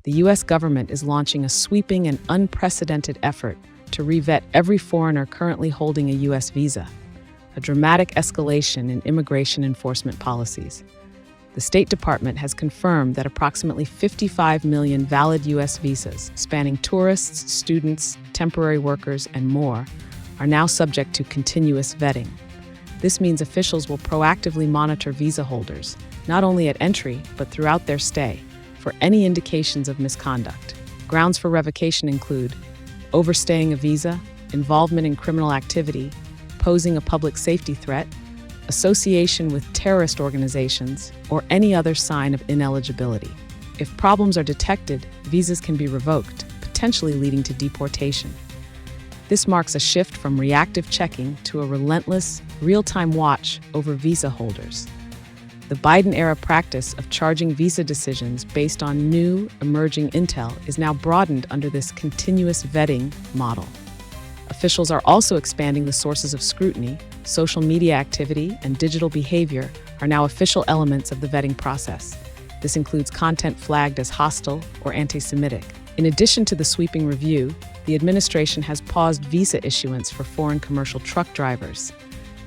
the U.S. government is launching a sweeping and unprecedented effort to revet every foreigner currently holding a U.S. visa, a dramatic escalation in immigration enforcement policies. The State Department has confirmed that approximately 55 million valid U.S. visas, spanning tourists, students, temporary workers, and more, are now subject to continuous vetting. This means officials will proactively monitor visa holders, not only at entry, but throughout their stay, for any indications of misconduct. Grounds for revocation include overstaying a visa, involvement in criminal activity, posing a public safety threat, association with terrorist organizations, or any other sign of ineligibility. If problems are detected, visas can be revoked, potentially leading to deportation. This marks a shift from reactive checking to a relentless, real-time watch over visa holders. The Biden-era practice of charging visa decisions based on new, emerging intel is now broadened under this continuous vetting model. Officials are also expanding the sources of scrutiny. Social media activity and digital behavior are now official elements of the vetting process. This includes content flagged as hostile or anti-Semitic. In addition to the sweeping review, the administration has paused visa issuance for foreign commercial truck drivers,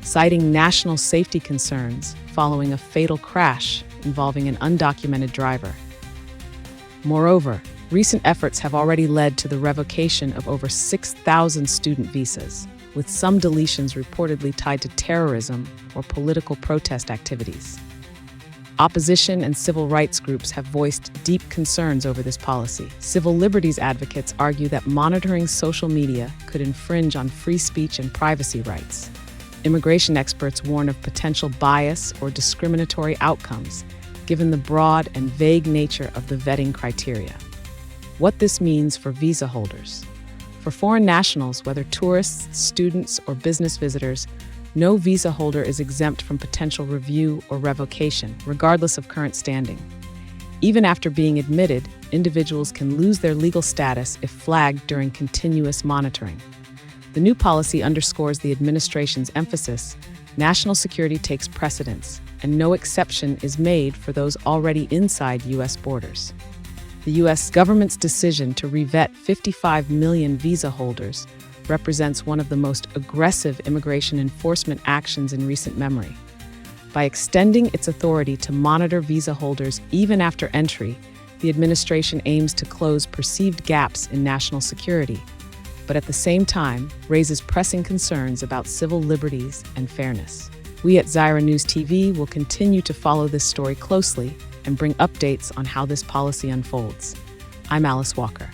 citing national safety concerns following a fatal crash involving an undocumented driver. Moreover, recent efforts have already led to the revocation of over 6,000 student visas, with some deletions reportedly tied to terrorism or political protest activities. Opposition and civil rights groups have voiced deep concerns over this policy. Civil liberties advocates argue that monitoring social media could infringe on free speech and privacy rights. Immigration experts warn of potential bias or discriminatory outcomes, given the broad and vague nature of the vetting criteria. What this means for visa holders. For foreign nationals, whether tourists, students, or business visitors, no visa holder is exempt from potential review or revocation, regardless of current standing. Even after being admitted, individuals can lose their legal status if flagged during continuous monitoring. The new policy underscores the administration's emphasis: national security takes precedence, and no exception is made for those already inside U.S. borders. The U.S. government's decision to revet 55 million visa holders represents one of the most aggressive immigration enforcement actions in recent memory. By extending its authority to monitor visa holders even after entry, the administration aims to close perceived gaps in national security, but at the same time raises pressing concerns about civil liberties and fairness. We at Zyra News TV will continue to follow this story closely and bring updates on how this policy unfolds. I'm Alice Walker.